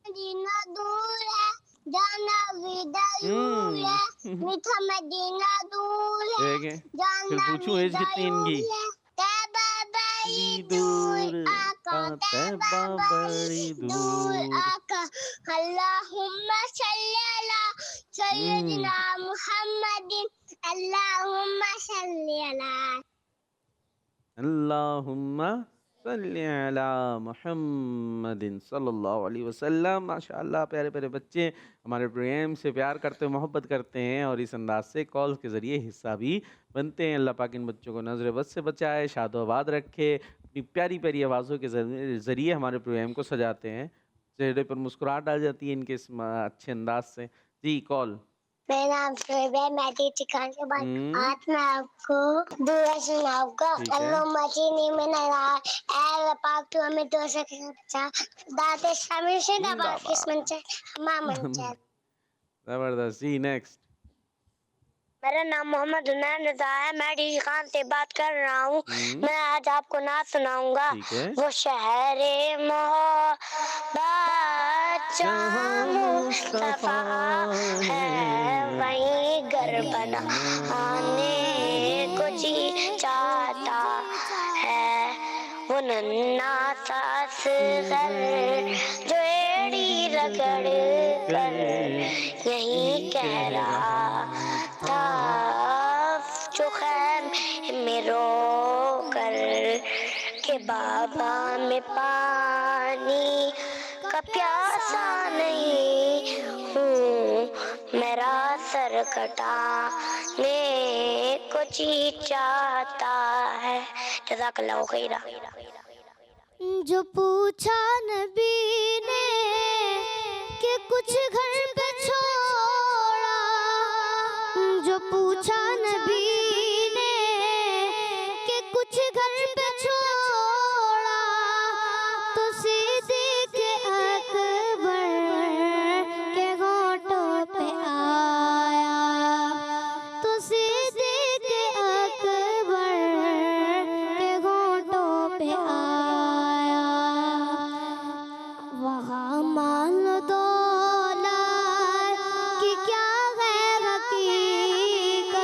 मदीना दूर है, जाना विदा दूर है, मीठा मदीना दूर है, देखें, फिर जाना पूछूं एज विदा कितनी इनकी? दूर है, तैबा बड़ी दूर दूर आका, तैबा बड़ी दूर। आका। अल्लाहुम्मा सल्ली अला सय्यदिना मुहम्मदिन, अल्लाहुम्मा सल्ली अला। अल्लाहुम्मा सल्ली अला मुहम्मदिन सल्लल्लाहु अलैहि वसल्लम। माशाअल्लाह, प्यारे प्यारे बच्चे हमारे प्रोग्राम से प्यार करते हैं, मोहब्बत करते हैं और इस अंदाज से कॉल्स के ज़रिए हिस्सा भी बनते हैं। अल्लाह पाक इन बच्चों को नज़र बद से बचाए, शादोबाद रखे, अपनी प्यारी प्यारी आवाज़ों के ज़रिए हमारे प्रोग्राम को सजाते हैं। चेहरे पर मुस्कुराहट आ जाती है इनके इस अच्छे अंदाज से। जी कॉल। मेरा नाम शोएब है, मैं टीचर खान के बाद आज मैं आपको दुआ सुनाऊंगा। ठीक है। अल्लाह मचीनी में नरा अल्लाह पाक तू हमें दो से बचा, दाते शामिल से दबा किस्मत से मामन से। ज़बरदस्त। जी नेक्स्ट। मेरा नाम मोहम्मद उन्नैन रजा है, मैं टीचर खान से बात कर रहा हूँ। मैं आज आपको नात सुनाऊंगा। ठीक है। वो शहरे मोहब्बत जहाँ मुस्तफा है, वहीं घर बनाने को जी चाहता है। वो नन्हा सा असगर जो एड़ी रगड़ कर यही कह रहा था, जो खैम में रो कर के बाबा में पानी का प्यासा नहीं हूँ, मेरा सर कटाने को जी चाहता है। जज़ाकल्लाहु खैरा। जो पूछा नबी ने कि कुछ घर पे छोड़ा, जो पूछा नबी ने कि कुछ घर पे छोड़ा, तो सिद्दीक़ अकबर के होठों पे आया, तो सिद्दीक़ अकबर के होठों पे आया। वहाँ मान लो दौलत कि क्या है हकीकत,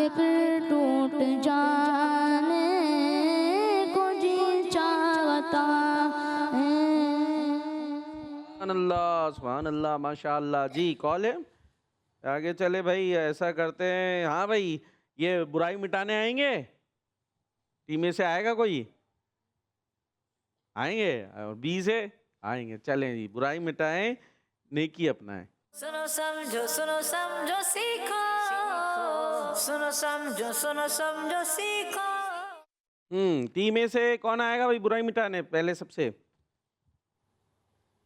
के फिर टूट जाने को जी चाहता है। सुभान अल्लाह माशाअल्लाह। जी कॉल है, आगे चले भाई। ऐसा करते हैं, हाँ भाई ये बुराई मिटाने आएंगे, टीम में से आएगा कोई? आएंगे? और बी से आएंगे। चलें जी, बुराई मिटाएं, नेकी अपनाएं। सुनो समझो सीखो, सुनो समझो सीखो। टीम में से कौन आएगा भाई बुराई मिटाने पहले सबसे?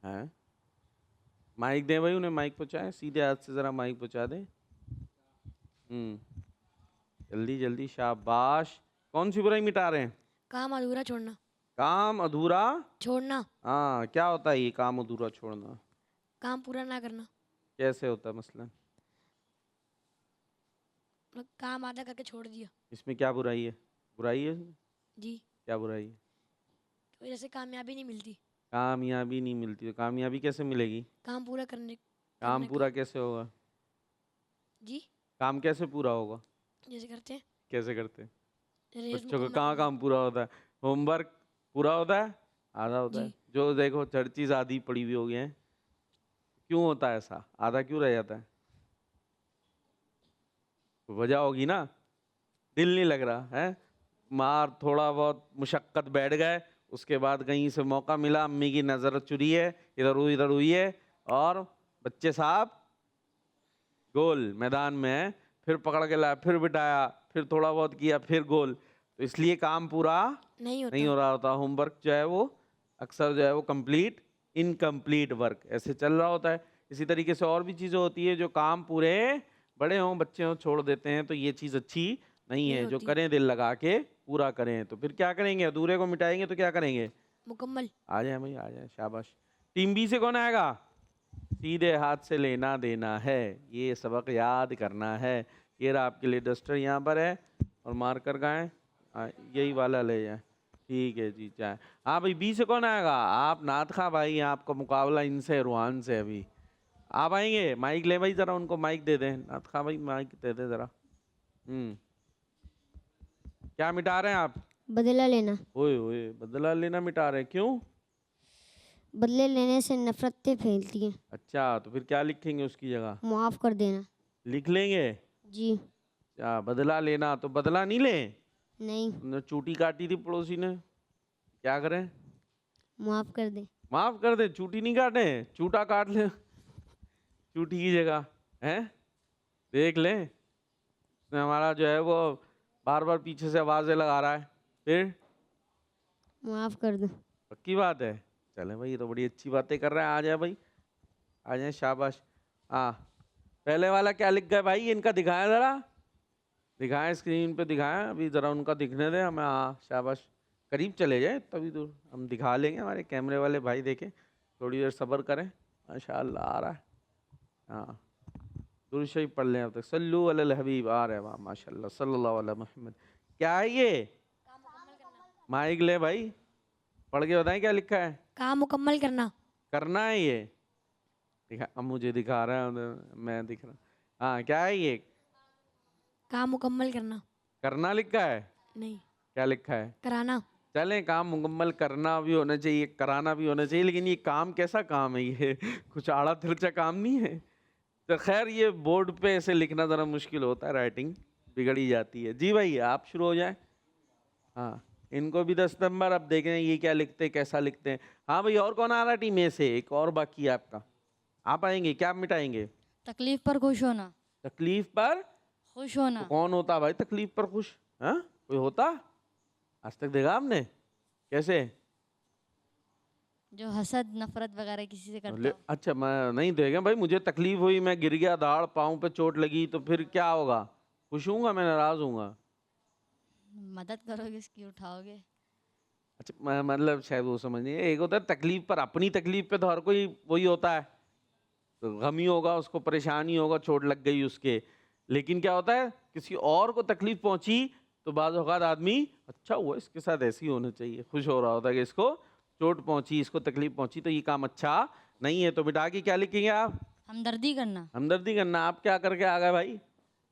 हैं? माइक दें भाई, उन्हें माइक पहुंचाएं, सीधे हाथ से जरा माइक पहुंचा दें। जल्दी जल्दी, शाबाश। कौन सी बुराई मिटा रहे हैं? काम अधूरा छोड़ना। काम अधूरा छोड़ना, हाँ, क्या होता है ये काम अधूरा छोड़ना? काम पूरा ना करना। कैसे होता है मसलन? मतलब काम आधा करके छोड़ दिया। इसमें क्या बुराई है? बुराई है इसमें? जी, क्या बुराई है? की वजह से कामयाबी नहीं मिलती। कामयाबी नहीं मिलती तो कामयाबी कैसे मिलेगी? काम पूरा करने काम करने पूरा कैसे होगा? जी, काम कैसे पूरा होगा? जैसे करते हैं कैसे करते हैं? रेस बच्चों का मुकम्मल कहाँ करना। काम पूरा होता है? होमवर्क पूरा होता है, आधा होता है। जी। जो देखो हर चीज़ आधी पड़ी हुई होगी है, क्यों होता है ऐसा? आधा क्यों रह जाता है? वजह होगी ना, दिल नहीं लग रहा है, मार थोड़ा बहुत मुशक्कत बैठ गए, उसके बाद कहीं से मौका मिला, अम्मी की नज़र चुरी है, इधर हुई है, और बच्चे साहब गोल मैदान में है, फिर पकड़ के लाया, फिर बिठाया, फिर थोड़ा बहुत किया, फिर गोल। तो इसलिए काम पूरा नहीं होता। नहीं हो रहा होता। होमवर्क जो है वो अक्सर जो है वो कंप्लीट इनकम्प्लीट वर्क ऐसे चल रहा होता है। इसी तरीके से और भी चीज़ें होती है जो काम पूरे बड़े हों बच्चे हों छोड़ देते हैं, तो ये चीज़ अच्छी नहीं है। नहीं जो होती। करें दिल लगा के पूरा करें। तो फिर क्या करेंगे? अधूरे को मिटाएंगे तो क्या करेंगे? मुकम्मल। आ जाए भाई, आ जाए, शाबाश। टीम बी से कौन आएगा? सीधे हाथ से लेना देना है, ये सबक याद करना है। ये रहा आपके लिए डस्टर यहाँ पर है, और मार्कर का है, यही वाला ले जाए। ठीक है जी, चाहे। हाँ भाई, बी से कौन आएगा? आप नात खा भाई, आपका मुकाबला इनसे रूहान से अभी। आप आएंगे? माइक ले भाई, ज़रा उनको माइक दे दें। नात खा भाई माइक दे दे ज़रा। क्या मिटा रहे हैं आप? बदला लेना। ओए ओए, बदला लेना मिटा रहे हैं, क्यों? बदले लेने से नफरतें फैलती हैं। अच्छा, तो फिर क्या लिखेंगे उसकी जगह? माफ़ कर देना। लिख लेंगे? जी क्या बदला लेना? तो बदला नहीं लें? नहीं, न चूटी काटी थी पड़ोसी ने, क्या करें? माफ़ कर दे। माफ कर दे? चूटी नहीं काटे, चूटा काट ले चूटी की जगह, हैं? देख ले, उसने हमारा जो है वो बार बार पीछे से आवाजें लगा रहा है। फिर माफ़ कर दो। पक्की बात है? चले भाई, ये तो बड़ी अच्छी बातें कर रहे हैं। आ जाए भाई, आ जाए, शाबाश। हाँ, पहले वाला क्या लिख गए भाई? इनका दिखाया ज़रा, दिखाएं स्क्रीन पे, दिखाएं अभी ज़रा, उनका दिखने दें हमें। हाँ शाबाश, करीब चले जाए तभी दूर हम दिखा लेंगे, हमारे कैमरे वाले भाई देखें, थोड़ी देर सब्र करें। माशाअल्लाह आ रहा है। हाँ, दुरूद शरीफ पढ़ लें अब तक। सल्लू अलल हबीब आ रहा है, वाह माशाअल्लाह, सल्लल्लाहु अलैहि मोहम्मद। क्या है ये? माइक ले भाई, पढ़ के बताएं क्या लिखा है? काम मुकम्मल करना। करना है ये? दिखा, अब मुझे दिखा रहा है, मैं दिख रहा। हाँ, क्या है ये? काम मुकम्मल करना। करना लिखा है? नहीं, क्या लिखा है? कराना। चलें, काम मुकम्मल करना भी होना चाहिए, कराना भी होना चाहिए, लेकिन ये काम कैसा काम है? ये कुछ आड़ा तिरछा काम नहीं है। तो खैर, ये बोर्ड पे ऐसे लिखना ज़रा मुश्किल होता है, राइटिंग बिगड़ी जाती है। जी भाई, आप शुरू हो जाएं। हाँ, इनको भी 10 नंबर। अब देखें ये क्या लिखते हैं, कैसा लिखते हैं। हाँ भाई, और कौन आ रहा है टीम में से? एक और बाकी है आपका, आप आएंगे? क्या मिटाएंगे? तकलीफ पर खुश होना। तकलीफ पर खुश होना। तो कौन होता भाई तकलीफ पर खुश? हाँ, कोई होता आज तक देखा आपने? कैसे? जो हसद नफरत वगैरह किसी से करता हो। अच्छा, मैं नहीं देगा भाई, मुझे तकलीफ हुई, मैं गिर गया, दाढ़ पाँव पे चोट लगी, तो फिर क्या होगा? खुश हूँगा मैं, नाराज हूँगा? मदद करोगे, इसकी उठाओगे। अच्छा, मैं मतलब शायद वो समझिए, एक होता है तकलीफ पर, अपनी तकलीफ पे तो हर कोई वही होता है, तो गम ही होगा, उसको परेशानी होगा, चोट लग गई उसके। लेकिन क्या होता है, किसी और को तकलीफ पहुंची तो बाज़ औक़ात आदमी अच्छा हुआ, इसके साथ ऐसे ही होना चाहिए, खुश हो रहा होता है कि इसको चोट पहुंची, इसको तकलीफ पहुंची, तो ये काम अच्छा नहीं है। तो बिटा के क्या लिखेंगे आप? हमदर्दी करना। हमदर्दी करना। आप क्या करके आ गए भाई?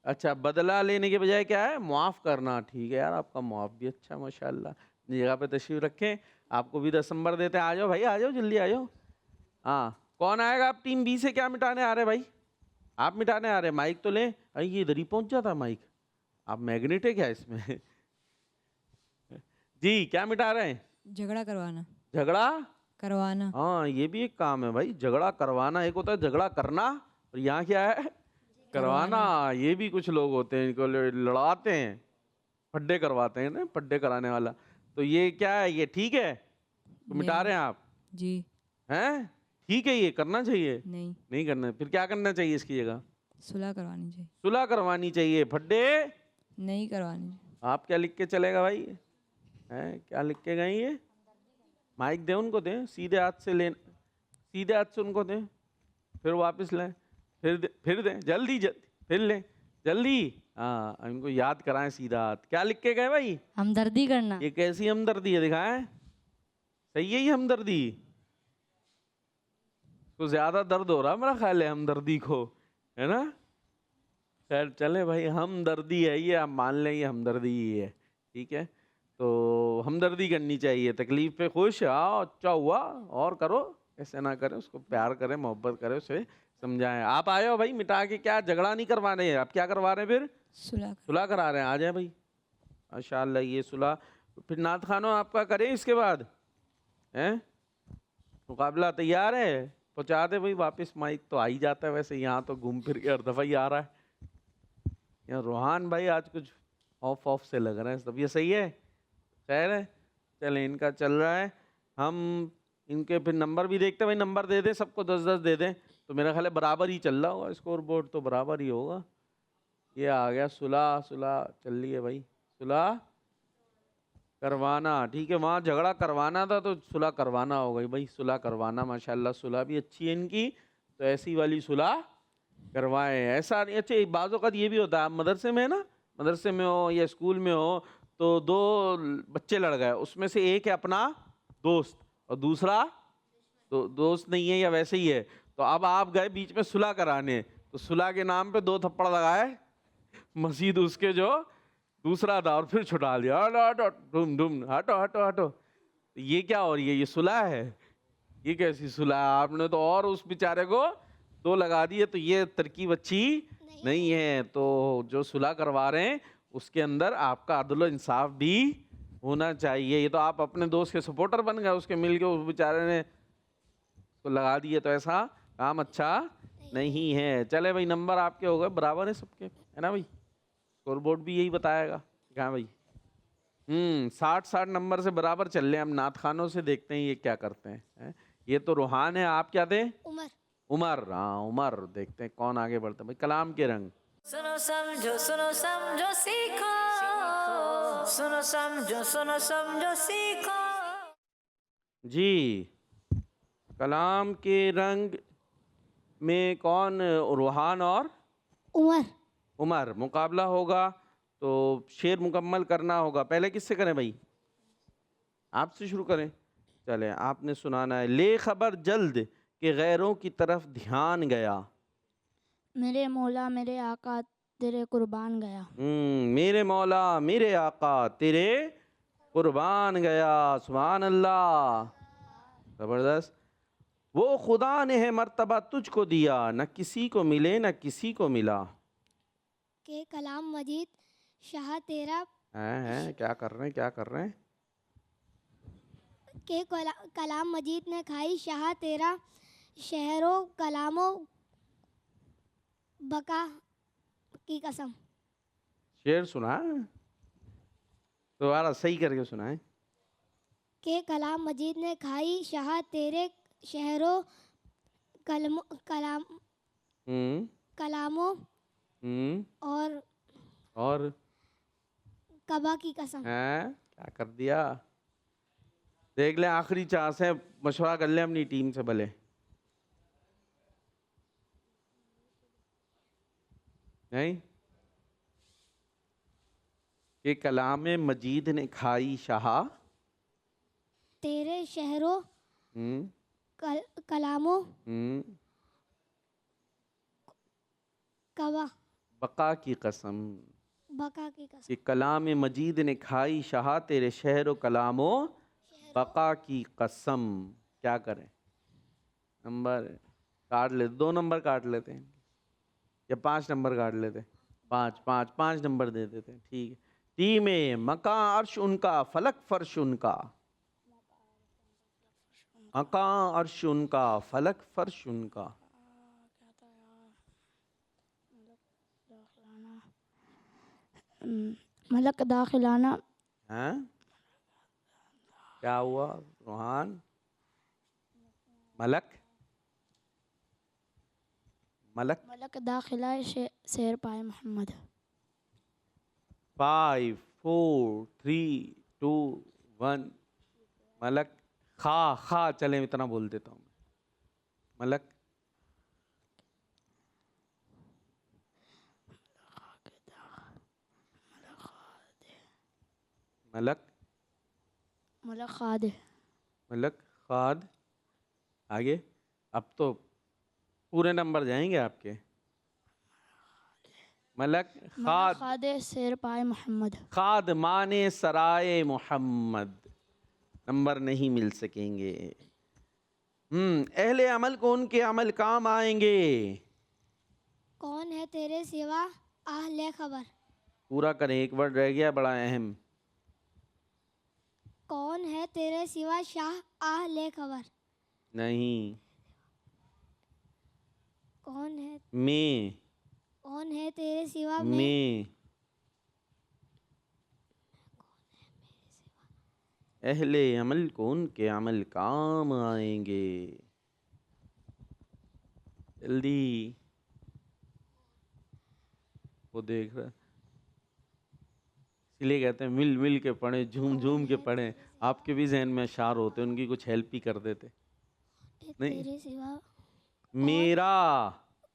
अच्छा, बदला लेने के बजाय क्या है, मुआफ करना। ठीक है यार, आपका मुआफ भी अच्छा माशाल्लाह। जगह पे तशरीफ रखें, आपको भी 10 नंबर देते हैं। आ जाओ भाई, आ जाओ, जल्दी आ जाओ। हाँ, कौन आएगा? आप टीम बी से क्या मिटाने आ रहे भाई? आप मिटाने आ रहे हैं? माइक तो लें। अरे ये इधर ही पहुंच जाता माइक। आप मैग्नेट है क्या इसमें? जी, क्या मिटा रहे हैं? झगड़ा करवाना। झगड़ा करवाना। हाँ, ये भी एक काम है भाई, झगड़ा करवाना। एक होता है झगड़ा करना, और यहाँ क्या है, करवाना। ये भी कुछ लोग होते हैं, इनको लड़ाते हैं, फड्डे करवाते हैं ना, फड्डे कराने वाला। तो ये क्या है, ये ठीक है? तो मिटा रहे हैं आप? जी। हैं? ठीक है, ये करना चाहिए? नहीं। नहीं करना। फिर क्या करना चाहिए इसकी जगह? सुलह करवानी चाहिए। सुलह करवानी चाहिए, फड्डे नहीं करवानी चाहिए। आप क्या लिख के चलेगा भाई? हैं, क्या लिख के गए ये? माइक दे, उनको दें, सीधे हाथ से लें, सीधे हाथ से उनको दें, फिर वापस लें, फिर दें, जल्दी जल्दी, फिर लें, जल्दी। हाँ, इनको याद कराएं सीधा हाथ। क्या लिख के गए भाई? हमदर्दी करना। ये कैसी हमदर्दी है, दिखाएं। सही है ये हमदर्दी? तो ज्यादा दर्द हो रहा मेरा ख्याल है हमदर्दी को, है ना? खैर चले भाई, हमदर्दी है ये, आप मान लें ये हमदर्दी ही है। ठीक है, तो हमदर्दी करनी चाहिए। तकलीफ पे खुश, हाँ अच्छा हुआ, और करो, ऐसे ना करें, उसको प्यार करें, मोहब्बत करें, उसे समझाएं। आप आए हो भाई, मिटा के क्या झगड़ा नहीं करवा रहे हैं, आप क्या करवा रहे हैं फिर? सुलह करा रहे हैं। आ जाए भाई, माशाल्लाह। ये सुलह फिर नात खानो आपका करें इसके बाद, हैं? मुकाबला तैयार है? पहुँचा दे भाई वापस। माइक तो आ ही जाता है वैसे, यहाँ तो घूम फिर के हर दफ़ा ही आ रहा है। यहाँ रोहान भाई आज कुछ ऑफ से लग रहा है, सब ये सही है? खैर है, चले, इनका चल रहा है। हम इनके फिर नंबर भी देखते हैं भाई, नंबर दे दें सबको, 10-10 दे दें, तो मेरा ख्याल है बराबर ही चल रहा होगा, स्कोर बोर्ड तो बराबर ही होगा। ये आ गया सुलह, सुलह चल रही है भाई, सुलह करवाना। ठीक है, वहाँ झगड़ा करवाना था तो सुलह करवाना हो गई भाई, सुलह करवाना। माशाल्लाह सुलह भी अच्छी है इनकी, तो ऐसी वाली सुलह करवाएं। ऐसा नहीं, अच्छा बाज़ों का ये भी होता है, आप मदरसे में है ना, मदरसे में हो या स्कूल में हो, तो 2 बच्चे लड़ गए, उसमें से एक है अपना दोस्त और दूसरा तो दोस्त नहीं है या वैसे ही है, तो अब आप गए बीच में सुलह कराने, तो सुलह के नाम पे 2 थप्पड़ लगाए, मसीद उसके जो दूसरा था, और फिर छुटा लिया, हटो हटो, डुम डुम, हटो हटो हटो। ये क्या हो रही है, ये सुलह है? ये कैसी सुलह है? आपने तो और उस बेचारे को 2 लगा दिए, तो ये तरकीब अच्छी नहीं है। तो जो सुलह करवा रहे हैं उसके अंदर आपका अदल इंसाफ भी होना चाहिए। ये तो आप अपने दोस्त के सपोर्टर बन गए, उसके मिल के उस बेचारे ने तो लगा दिए, तो ऐसा काम अच्छा नहीं है। चले भाई, नंबर आपके हो गए, बराबर है सबके, है ना भाई? स्कोर बोर्ड भी यही बताएगा। क्या भाई? 60-60 नंबर से बराबर चल रहे हैं। हम नात खानों से देखते हैं ये क्या करते हैं। ये तो रूहान है, आप क्या थे? उमर। उमर, हाँ उमर। देखते हैं कौन आगे बढ़ता है भाई। कलाम के रंग। सुनो समझो सीखो, सुनो समझो सीखो। जी, कलाम के रंग में कौन? रूहान और उमर। उमर। मुकाबला होगा तो शेर मुकम्मल करना होगा। पहले किससे करें भाई? आपसे शुरू करें। चलें, आपने सुनाना है। ले खबर जल्द के गैरों की तरफ ध्यान गया, मेरे मौला मेरे आका तेरे कुर्बान गया। मेरे मौला मेरे आका तेरे कुर्बान गया। सुभान अल्लाह, ज़बरदस्त। वो खुदा ने है मर्तबा तुझको दिया, न किसी को मिले न किसी को मिला। के कलाम मजीद शाह तेरा हैं क्या कर रहे हैं, क्या कर रहे हैं? के कलाम मजीद ने खाई शाह तेरा, शहरों कलामों बका की कसम। शेर सुना, दोबारा सही करके सुनाए। के कलाम मजीद ने खाई शाह तेरे, शहरों कलामों और कबा की कसम। हैं क्या कर दिया? देख लें, आखिरी चांस है, मशवरा कर लें अपनी टीम से भले। नहीं कि कलाम मजीद ने खाई शाह तेरे शहरों कलामों कबा बका की कसम बका की कसम। कि कलाम मजीद ने खाई शाह तेरे शहर कलामो बका की कसम। क्या करें? नंबर काट ले, 2 नंबर काट लेते हैं या 5 नंबर काट लेते हैं? 5 नंबर दे देते हैं, ठीक है। टी में मका अर्श उनका फलक फर्श उनका, मका अर्श उनका फलक फर्श उनका। मलक दाखिलाना। हैं? क्या हुआ रोहान? मलक मलक मलक दाखिला शेर पाए मोहम्मद। 5 4 3 2 1 मलक खा चले इतना बोल देता हूँ। मलक मलक मलक खाद। मलक खाद। आगे अब तो पूरे नंबर जाएंगे आपके। मलक खाद। खाद शेर पाए मोहम्मद। खाद माने सराय मोहम्मद। नंबर नहीं मिल सकेंगे। अहले अमल को उनके अमल काम आएंगे। कौन है तेरे सिवा आहले खबर। पूरा करें, एक वर्ड रह गया बड़ा अहम। कौन है तेरे सिवा शाह आहले खबर। नहीं, कौन है। में कौन है तेरे सिवा में अहले अमल को उनके अमल काम आएंगे। जल्दी। वो देख रहा, इसलिए कहते हैं मिल मिल के पढ़े, झूम झूम के पढ़े। आपके भी जहन में अशार होते, उनकी कुछ हेल्प ही कर देते। नहीं, तेरे सिवा मेरा।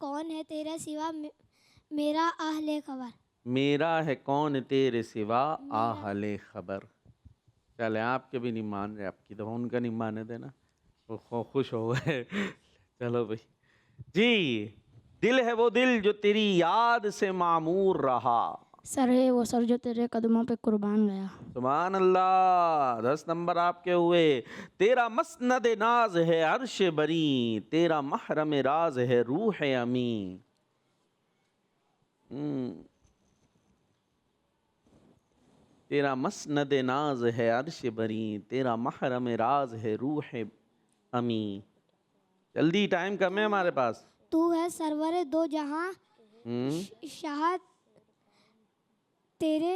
कौन है तेरे सिवा मेरा आहले खबर। मेरा है कौन तेरे सिवा आहले खबर। चले, आपके भी नहीं मान रहे, आपकी तो उनका नहीं माने देना, वो खुश हो गए। चलो भाई जी। दिल है वो दिल जो तेरी याद से मामूर रहा। सर है वो सर जो तेरे कदमों पे कुर्बान गया। सुभान अल्लाह। 10 नंबर आपके हुए। तेरा मसनद नाज है अर्श बरी, तेरा महरम राज है रूह अमी। तेरा मसनद नाज है अर्श बरी, तेरा महरम राज है रूह अमी। जल्दी, टाइम कम है हमारे पास। तू है सरवर दो जहां शाह तेरे।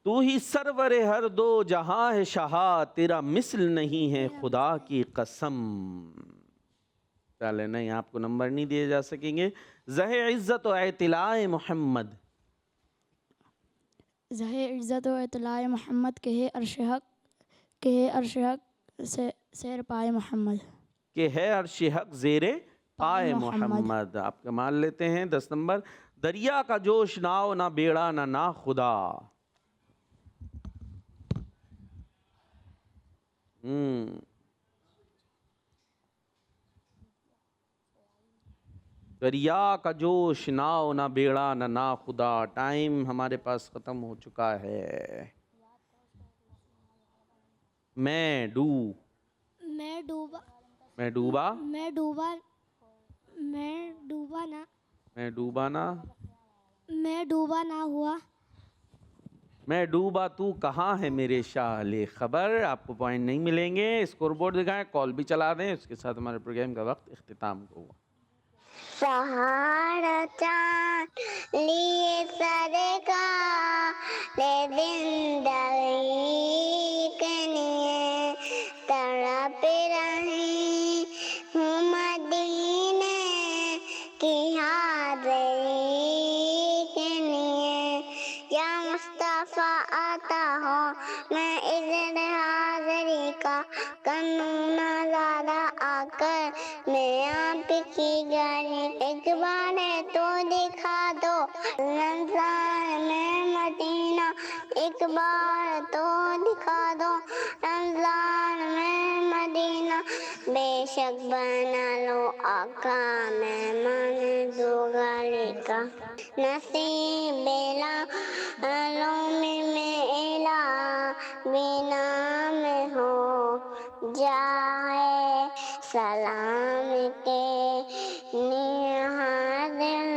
तू ही सरवर हर दो जहां है शाह, तेरा मिसल नहीं है खुदा की कसम। चले, नहीं, आपको नंबर नहीं दिए जा सकेंगे। ज़हे इज्जत व एतिलाए मोहम्मद। ज़हे इज्जत व एतिलाए मोहम्मद के है अर्श हक से शेर पाए मोहम्मद। के है अर्श हक ज़ेरे पाए मोहम्मद। आपका मान लेते हैं 10 नंबर। दरिया का जोश नाव ना बेड़ा ना खुदा। दरिया का जोश नाव ना बेड़ा ना खुदा। टाइम हमारे पास खत्म हो चुका है। मैं डूबा मैं डूबा ना हुआ। मैं डूबा तू कहाँ है मेरे शाह ले खबर। आपको पॉइंट नहीं मिलेंगे। स्कोरबोर्ड दिखाएं, कॉल भी चला दें। उसके साथ हमारे प्रोग्राम का वक्त इख्तिताम को हुआ। सहारा चांद लिए सरेगा ले जिंदगी के लिए तड़प रही हूँ मदीने की हाज़री के लिए। या मुस्तफ़ा आता हो मैं इधर हाज़री का करूँ नज़ारा आकर मैं आपकी गाड़ी। एक बार तो दिखा दो रमज़ान में मदीना, एक बार तो दिखा दो रमज़ान में मदीना। बेशक बना लो आका मेहमान दो गाली का नसीबेला लो में मेला बिना में हो जाए सलाम के निहादिल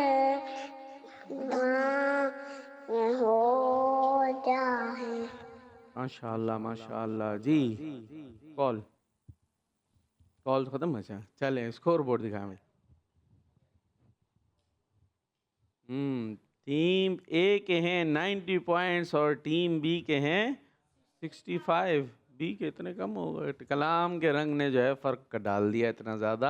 हो जाए। माशाल्लाह माशाल्लाह जी। कॉल खत्म। अच्छा चलें स्कोर बोर्ड दिखाएं हमें। टीम ए के हैं 90 पॉइंट्स और टीम बी के हैं 65। बी के इतने कम हो गए। कलाम के रंग ने जो है फ़र्क डाल दिया इतना ज़्यादा।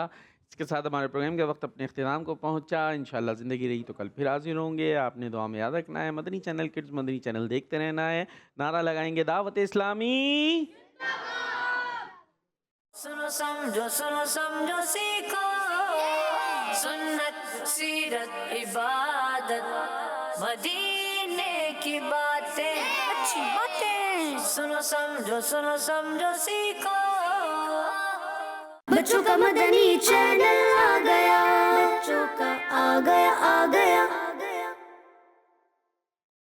इसके साथ हमारे प्रोग्राम के वक्त अपने इख्तिताम को पहुंचा। इंशाल्लाह ज़िंदगी रही तो कल फिर हाजिर होंगे। आपने दुआ में याद रखना है, Madani channel kids Madani channel देखते रहना है। नारा लगाएंगे दावत इस्लामी। सुनो समझो सीखो सुन्नत सीरत इबादत मदीने की बातें अच्छी बातें। सुनो समझो सीखो। बच्चों का मदनी चैनल आ गया, बच्चों का आ गया